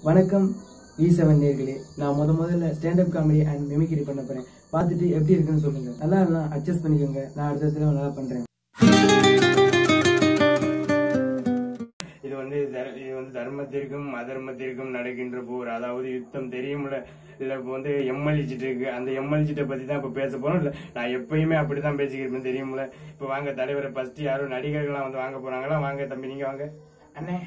வணக்கம் V7 நேர்களே, நான் முதல்ல ஸ்டாண்டப் காமெடி அண்ட் மிமிக்ரி பண்ண போறேன். பார்த்துட்டு எப்படி இருக்குன்னு சொல்லுங்க. நல்லா இருந்தா அட்ஜஸ்ட் பண்ணிக்கோங்க. நான் அடுத்த தடவை நல்லா பண்றேன். இது வந்து தர்மத்திற்கும் அதர்மத்திற்கும் நடக்கின்ற போர், அதாவது யுத்தம் தெரியும்ல. இல்ல இப்ப வந்து எம்எல்ஏச்சிட்டு இருக்கு, அந்த எம்எல்ஏச்சிட்ட பத்தி தான் இப்ப பேச போறோம். இல்ல நான் எப்பயுமே அப்படிதான் பேசிக்கிருப்பேன் தெரியும்ல. இப்ப வாங்க தலைவரை ஃபர்ஸ்ட் யாரும் நடிகர்கள்லாம் வந்து வாங்க போறாங்களா? வாங்க தம்பி, நீங்க வாங்க. அண்ணே,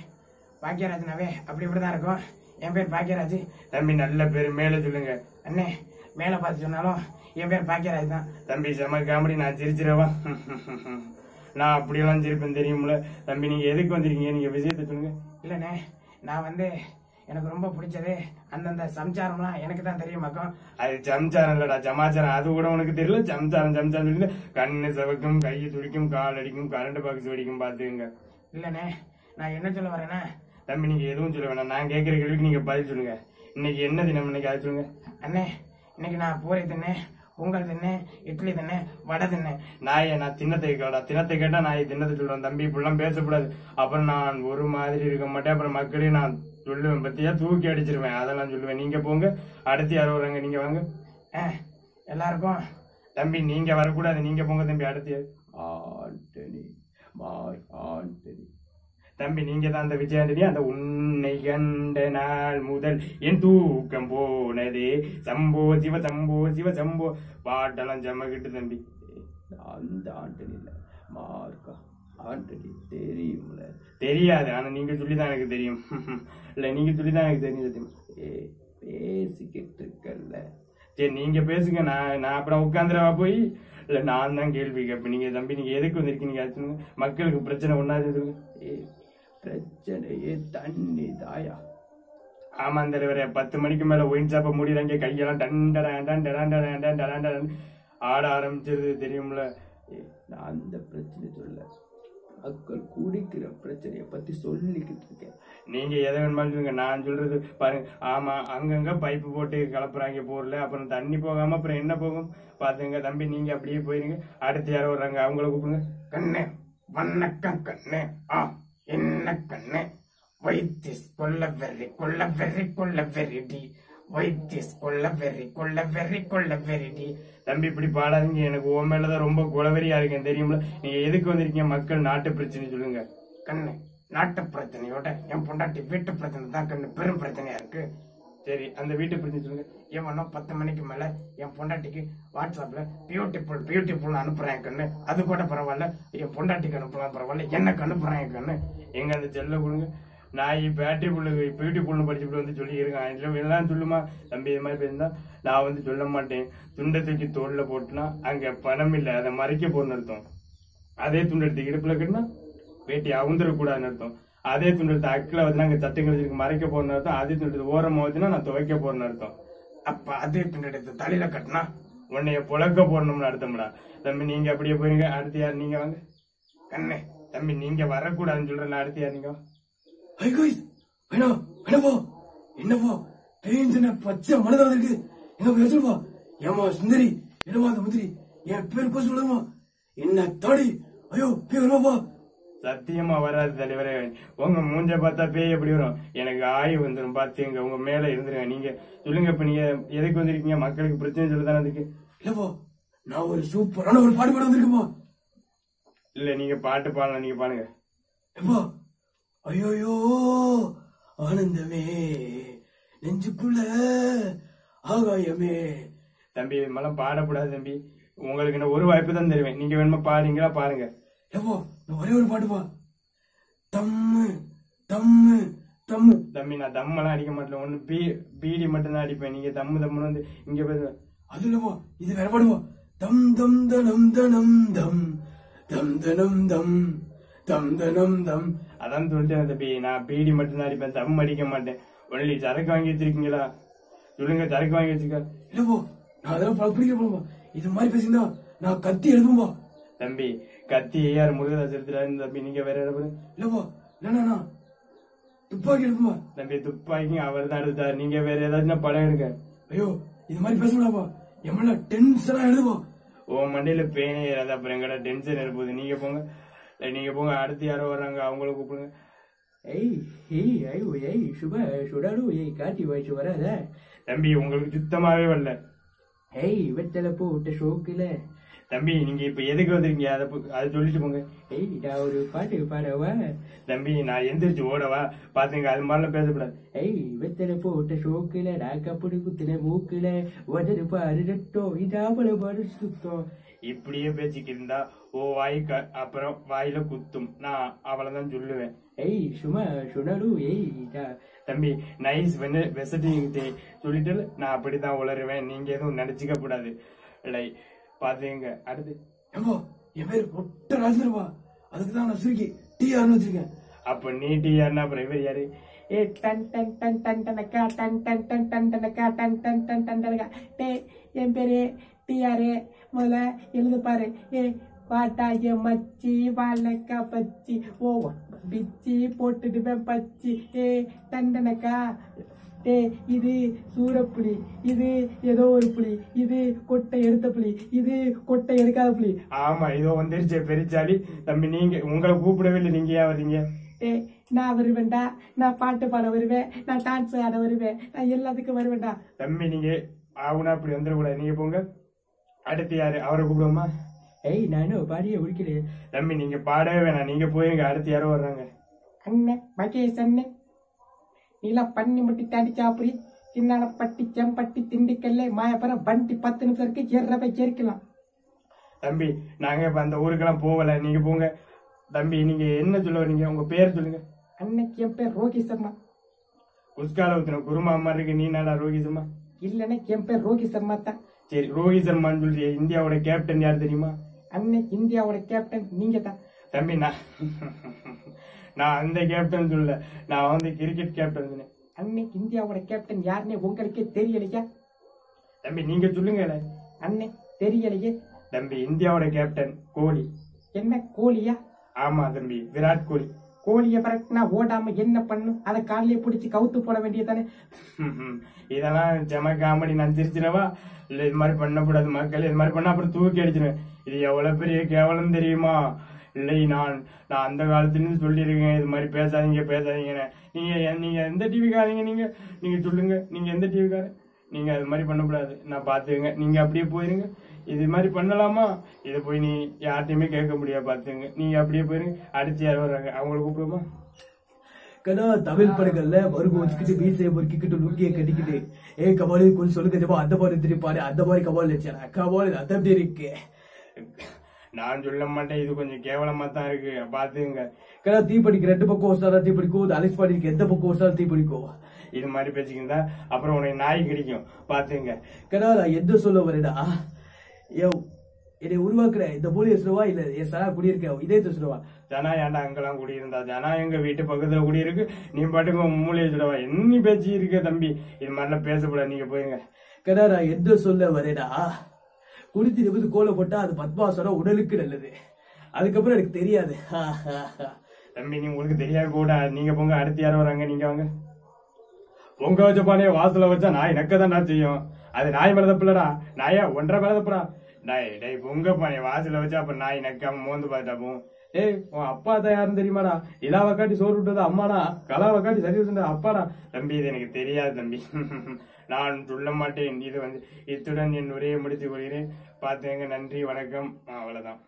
பாக்கியராஜனாவே அப்படி இப்படிதான் இருக்கும். என் பேர் பாக்கியராஜ். தம்பி நல்ல பேரு, மேல சொல்லுங்க. அண்ணே, மேல பார்த்து சொன்னாலும் என் பேர் பாக்கியராஜ் தான். தம்பி செம காமெடி, நான் சிரிச்சிடவா? நான் அப்படியெல்லாம் சிரிப்பேன் தெரியும்ல. தம்பி நீங்க எதுக்கு வந்திருக்கீங்க? நீங்க விஷயத்த சொல்லுங்க. இல்லண்ணே, நான் வந்து எனக்கு ரொம்ப பிடிச்சது அந்தந்த சம்சாரம்லாம் எனக்கு தான் தெரியுமாக்கும். அது சம்சாரம் இல்லடா, சமாச்சாரம். அது கூட உனக்கு தெரியல. சம்சாரம் சொல்லி கண்ணு சவக்கும், கையை துடிக்கும், கால் அடிக்கும், கரண்ட் பாக்ஸ் வெடிக்கும், பாத்துக்கங்க. இல்லண்ணே, நான் என்ன சொல்ல வரேன்னா, தம்பி நீங்க எதுவும் சொல்ல வேணாம். நான் கேட்கிற கேள்விக்கு நீங்க பதில் சொல்லுங்க. இன்னைக்கு என்ன தினம்? இன்னைக்கு அது சொல்லுங்க. அண்ணே, இன்னைக்கு நான் பூரி தின்னேன், பொங்கல் தின்னேன், இட்லி தின்னேன், வடை தின்னேன். நான் தின்னத்தை கேட்டா நான் தின்னத்தை சொல்றேன். தம்பி இப்படிலாம் பேசக்கூடாது. அப்புறம் நான் ஒரு மாதிரி இருக்க மாட்டேன். அப்புறம் மக்களே நான் சொல்லுவேன், பத்தியா தூக்கி அடிச்சிருவேன். அதெல்லாம் சொல்லுவேன். நீங்க போங்க, அடுத்து யாரோ வராங்க, நீங்க வாங்க. எல்லாருக்கும் தம்பி நீங்க வரக்கூடாது, நீங்க போங்க தம்பி. அடுத்து ஆண்டனி, மாய் ஆண்டனி. தம்பி நீங்க தான் அந்த விஜயாண்டனி. அந்த உன்னை கண்ட நாள் முதல் என் தூக்கம் போனதே, சம்போ சிவ சம்போ சிவ சம்போ. பாட்டெல்லாம் ஜமக்கிட்டு தம்பி. அந்த ஆண்டனி இல்ல, மார்க்கா ஆண்டனி. தெரியும்ல? தெரியாது, ஆனா நீங்க சொல்லிதான் எனக்கு தெரியும். இல்ல நீங்க சொல்லிதான் எனக்கு தெரியும் சத்தியம். பேசிக்கிட்டு இருக்கல. சரி நீங்க பேசுங்க, நான் அப்புறம் உட்காந்துரவா போய். இல்ல நான் தான் கேள்வி கேட்பேன். நீங்க தம்பி நீங்க எதுக்கு வந்திருக்கீங்க? மக்களுக்கு பிரச்சனை ஒன்னாது சொல்லுங்க. பிரச்சனையே தண்ணி தாயா. ஆமா தலைவரே, 10 மணிக்கு மேல ஒயின் சாப்ப முடியலங்க. கையெல்லாம் டன் ஆட ஆரம்பிச்சது தெரியும்ல. நான் அந்த பிரச்சனை சொல்ல, மக்கள் குடிக்கிற பிரச்சனைய பத்தி சொல்லிக்கிட்டு இருக்கேன். நீங்க எதை வேணுமாலும் சொல்லுங்க, நான் சொல்றது பாருங்க. ஆமா, அங்கங்க பைப்பு போட்டு கலப்புறாங்க போர்ல. அப்புறம் தண்ணி போகாம அப்புறம் என்ன போகும் பாத்துங்க. தம்பி நீங்க அப்படியே போயிருங்க. அடுத்து யாரோ வர்றாங்க, அவங்கள கூப்பிடுங்க. கண்ணே, வணக்கம் கண்ணே. என்ன கண்ணே, வைத்திஸ் கொல்ல வெறி கொல்ல வெறி கொல்ல வெறிடி, வைத்திஸ் கொல்ல வெறி கொல்ல வெறி கொல்ல வெறிடி. தம்பி இப்படி பாடாதீங்க, எனக்கு உன் மேலதான் ரொம்ப குலவெறியா இருக்கேன் தெரியுமில. நீங்க எதுக்கு வந்திருக்கீங்க? மக்கள் நாட்டு பிரச்சனை சொல்லுங்க. கண்ணு, நாட்டு பிரச்சனையோட என் பொண்டாட்டி வீட்டு பிரச்சனை தான் கண்ணு பெரும் பிரச்சனையா இருக்கு. சரி அந்த வீட்டு பிரச்சனை சொல்லுங்க. எவனோ 10 மணிக்கு மேல என் பொண்டாட்டிக்கு வாட்ஸ்அப்ல பியூட்டிஃபுல் அனுப்புறேன் கண்ணு. அது கூட பரவாயில்ல, என் பொண்டாட்டிக்கு அனுப்பலாம் பரவாயில்ல, எனக்கு அனுப்புறேன் கண்ணு. எங்க அந்த செல்ல கொடுங்க. நான் பியூட்டிஃபுல்னு படிச்சுட்டு வந்து சொல்லி இருக்கேன். எல்லாம் சொல்லுமா தம்பி? இது மாதிரி பேசினா நான் வந்து சொல்ல மாட்டேன். துண்டை தூக்கி தோல்ல போட்டுனா அங்க பணம் இல்லை, அதை மறைக்க போறன்னு அர்த்தம். அதே துண்டை எடுத்து இடுப்புல கட்டினா வேட்டி அவுந்துடக்கூடாதுன்னு அர்த்தம். அதே துண்டத்தை அக்கில வந்து அங்க சட்டங்களுக்கு மறைக்க போறன்னு அர்த்தம். அதே துண்டத்தை ஓரமா வச்சுன்னா நான் துவைக்க போறேன்னு அர்த்தம். அப்ப அதே துண்டத்தை தலையில கட்டினா உன்னைய புழக்க போடணும்னு அர்த்தம்டா. தம்பி நீங்க அப்படியே போயிருங்க. அடுத்து யார்? நீங்க வாங்க. கண்ணே, தம்பி நீங்க வரக்கூடாதுன்னு சொல்றேன். அடுத்து யார்? நீங்க என்னப்பா பேஞ்சின பச்சை மனதில் இருக்கு. எங்க பேசுப்பா? ஏமா சுந்தரி, என்னமா அந்த முந்திரி என் பேர் பேச சொல்லுமா? என்ன தாடி? ஐயோ பேர் வருவாப்பா. சத்தியமா வராது தலைவரே. உங்க மூஞ்ச பார்த்தா பேய் எப்படி வரும்? எனக்கு ஆய்வு வந்துடும் பாத்துங்க. உங்க மேல இருந்துருங்க. நீங்க சொல்லுங்க, இப்ப நீங்க எதுக்கு வந்திருக்கீங்க? மக்களுக்கு பிரச்சனை சொல்லதானே அதுக்கு. இல்லப்பா, நான் ஒரு சூப்பரான ஒரு பாட்டு பாட வந்திருக்கேன்பா. இல்ல நீங்க பாட்டு பாடலாம், நீங்க பாடுங்க. எப்பா, ஐயோயோ ஆனந்தமே நெஞ்சுக்குள்ள ஆகாயமே. தம்பி இதெல்லாம் பாடக்கூடாது தம்பி. உங்களுக்கு நான் ஒரு வாய்ப்பு தான் தருவேன். நீங்க வேணுமா பாடுங்களா? பாருங்க. எப்போ நான் ஒரே ஒரு பாட்டுப்பா. தம்மு தம்மு தம்மு. தம்பி நான் தம்மெல்லாம் அடிக்க மாட்டேன். ஒண்ணு பீடி மட்டும் தான் அடிப்பேன். நீங்க தம்முன்னு வந்து இங்க பேசுவேன். அது இல்லப்பா, இது வேற பாடுவா. தம் தம் தனம் தனம் தம் தம் தனம் தம் தம் தனம் தம். அதான் சொல்லிட்டேன் தம்பி, நான் பீடி மட்டும் தான் அடிப்பேன், தம் அடிக்க மாட்டேன். ஒன்லி சரக்கு வாங்கி வச்சிருக்கீங்களா? சொல்லுங்க, சரக்கு வாங்கி வச்சிருக்க? இல்லப்போ, நான் அதெல்லாம் பிடிக்க போலப்பா. இது மாதிரி பேசினா நான் கத்தி எழுதும்பா. தம்பி கத்தி ஏஆர் முருகதாஸ் எடுத்துட்டாரு தம்பி. நீங்க வேற இடம்? இல்லப்பா, இல்லண்ணா துப்பாக்கி எடுக்குமா? தம்பி துப்பாக்கி அவர் தான் எடுத்தாரு. நீங்க வேற ஏதாச்சும் படம் எடுங்க. ஐயோ இது மாதிரி பேசக்கூடாப்பா. எம்மள டென்ஷனா எழுதுவா. ஓ மண்டையில பேனே ஏறாது, அப்புறம் எங்கடா டென்ஷன் இருப்போது. நீங்க போங்க. அடுத்து யாரோ வர்றாங்க, அவங்கள கூப்பிடுங்க. வராத தம்பி, உங்களுக்கு சுத்தமாவே வரல. வெத்தலை போட்ட ஷோக்குல தம்பி, நீங்க இப்ப எதுக்கு வந்துருக்கீங்க அதை சொல்லிட்டு போங்க. நான் ஒரு பாட்டு பாடவா தம்பி? நான் எந்திரிச்சு ஓடவா? பாத்துங்க, அது மாதிரிலாம் பேசக்கூடாது. வெத்தலை போட்ட ஷோக்குல நாக்கப்படி குத்துன மூக்குல உதடு பாரு ரத்தம் இதாவள பாரு சுத்தம். இப்படியே பேசிக்கிட்டு இருந்தா வாய் அப்புறம் வாயில குத்தும். நான் அவ்வளவுதான் சொல்லுவேன். சும்மா சுனடு. தம்பி, நைஸ் வெசட்டிங் சொல்லிட்டு நான் அப்படிதான் உளருவேன். நீங்க எதுவும் நினைச்சுக்க கூடாது. பாத்துங்க. அடுத்து என் பேரு பொட்ட ராஜருவா, அதுக்குதான் நான் சுருக்கி டிஆர்னு வச்சிருக்கேன். அப்ப நீ டிஆர்னா அப்புறம் இவர் யாரு? என் பேரு டிஆரு. முதல்ல எழுது பாரு. பாட்டாய மச்சி வாழக்கா பச்சி பிச்சி போட்டுடுவேன் பச்சி. தண்டனக்கா இது சூரப்புளி, இது ஏதோ ஒரு புளி, இது கொட்டை எடுத்த புளி, இது கொட்டை எடுக்காத புளி. ஆமா, இதோ வந்துருச்சு பெருச்சாலி. தம்பி, நீங்க உங்களை கூப்பிடவே இல்லை, நீங்க ஏன் வரீங்க? நான் வருவேன்டா, நான் பாட்டு பாட வருவேன், நான் டான்ஸ் ஆட வருவேன், நான் எல்லாத்துக்கும் வருவேன்டா. தம்பி, நீங்க ஆகுனா அப்படி வந்துடக்கூடாது. நீங்க போங்க. அடுத்து யாரு? அவரை கூப்பிடுவோமா? நானும் பாடிய முடிக்கலையே. தம்பி, நீங்க பாடவே வேணாம், நீங்க போயிருங்க. அடுத்து யாரோ வர்றாங்க. அண்ணன் மகேஷ் அண்ணன் நீலா பண்ணி முட்டி தாண்டி சாப்பிடி கிண்ணாட பட்டி செம்பட்டி திண்டிக்கல்ல மாயபுரம் வண்டி 10 நிமிஷம் இருக்கு, ஏறப்ப ஏறிக்கலாம். தம்பி, நாங்க இப்ப அந்த ஊருக்கெல்லாம் போகல, நீங்க போங்க. தம்பி, நீங்க என்ன சொல்ல வரீங்க? உங்க பேர் சொல்லுங்க. அன்னைக்கு என் பேர் ரோகி சர்மா. குஸ்கால ஊத்தின குருமா மாதிரி இருக்கு. நீ நாடா ரோகி சர்மா? இல்லன்னா என் பேர் ரோகி சர்மா தான். சரி, ரோஹி சர்மான்னு சொல்றிய. இந்தியாவோட கேப்டன் யார் தெரியுமா? அண்ணன், இந்தியாவோட கேப்டன் நீங்க தான். தம்பி, நான் அந்த கேப்டன் சொல்ல, நான் வந்து கிரிக்கெட் கேப்டன் சொன்னேன். அன்னைக்கு இந்தியாவோட கேப்டன் யாருன்னு உங்களுக்கே தெரியலையா? தம்பி, நீங்க சொல்லுங்க. அண்ணே, தெரியலையே. தம்பி, இந்தியாவோட கேப்டன் கோலி. என்ன கோலியா? ஆமா தம்பி, விராட் கோலி. கோழிய பறக்குனா ஓடாம என்ன பண்ணும்? அதை காலையே பிடிச்சி கவுத்து போட வேண்டியதானே. இதெல்லாம் செம காமெடி. நான் சிரிச்சிடவா? இல்ல, இது மாதிரி பண்ணக்கூடாது மக்கள். இது மாதிரி பண்ண அப்புறம் தூக்கி அடிச்சிருவேன். இது எவ்வளவு பெரிய கேவலம் தெரியுமா? இல்லை, நான் அந்த காலத்துலன்னு சொல்லியிருக்கேன், இது மாதிரி பேசாதீங்க. நீங்க எந்த டிவிக்காரங்க? நீங்க சொல்லுங்க, நீங்க எந்த டிவிக்கார? நீங்க அது மாதிரி பண்ணக்கூடாது. நான் பாத்துங்க, நீங்க அப்படியே போயிருங்க. இது மாதிரி பண்ணலாமா? இதை போய் நீ யார்ட்டையுமே கேட்க முடியாது. பாத்துங்க, நீங்க அப்படியே போயிருங்க. அடுத்து யாரும் வர்றாங்க, அவங்களை கூப்பிடுமா? கதா தமிழ் படங்கள்ல மருகு வச்சுக்கிட்டு மீசையை பொறுக்கிக்கிட்டு லுங்கியை கட்டிக்கிட்டு கபாலி கொஞ்சம் சொல்லுங்க, அந்த மாதிரி திருப்பாரு, அந்த மாதிரி கபால் வச்சாரா? கபால் அது அப்படி இருக்கு. நான் சொல்ல மாட்டேன், இது கொஞ்சம் கேவலமா தான் இருக்கு. பாத்துங்க. கதா தீப்படிக்கு 2 பக்கம் ஒரு சாரா தீப்பிடிக்கும், அலெக்ஸ் பாடிக்கு எந்த பக்கம் ஒரு சாரா தீப்பிடிக்கும். இது மாதிரி பேசிக்கிட்டா அப்புறம் உனக்கு நாய் கிடைக்கும். பாத்துங்க. கதா, நான் எந்த சொல்ல வரேடா, என்னை உருவாக்குற இந்த மூலிகை சொல்லுவா, இல்ல என் சனா குடியிருக்க இதயத்தை சொல்லுவா. ஜனா ஏன்டா அங்கெல்லாம் குடியிருந்தா? ஜனா எங்க வீட்டு பக்கத்துல குடியிருக்கு. நீ பாட்டுங்க மூலிகை சொல்லுவா. என்ன பேச்சு இருக்க தம்பி? இது மாதிரிலாம் பேசக்கூடாது. நீங்க போயிருங்க. கடா, நான் எந்த சொல்ல வரேடா, குடித்து நிமிந்து கோலை போட்டா அது பத்மாசனம் உடலுக்கு நல்லது. அதுக்கப்புறம் எனக்கு தெரியாது. தம்பி, நீ உங்களுக்கு தெரியாது கூட. நீங்க போங்க. அடுத்து யாரும் வராங்க, நீங்க வாங்க. பொங்க வச்ச பானைய வாசல வச்சா நாய் நக்கதான் செய்யும். அது நாய் மேல தப்புலடா. நாயா 1.5 மேல தப்புடா. டேய், பொங்க பானைய வாசல வச்சா அப்ப நாய் நக்காம மோந்து பாத்தா போகும். உன் அப்பா தான் யாருன்னு தெரியுமாடா? இலாவை காட்டி சோறு விட்டது அம்மாடா, கலாவை காட்டி சரி விட்டது அப்பாடா. தம்பி, இது எனக்கு தெரியாது தம்பி. நான் சொல்ல மாட்டேன். இது இத்துடன் என் உரையை முடித்துக் கொள்கிறேன். பாத்துங்க. நன்றி, வணக்கம். அவ்வளவுதான்.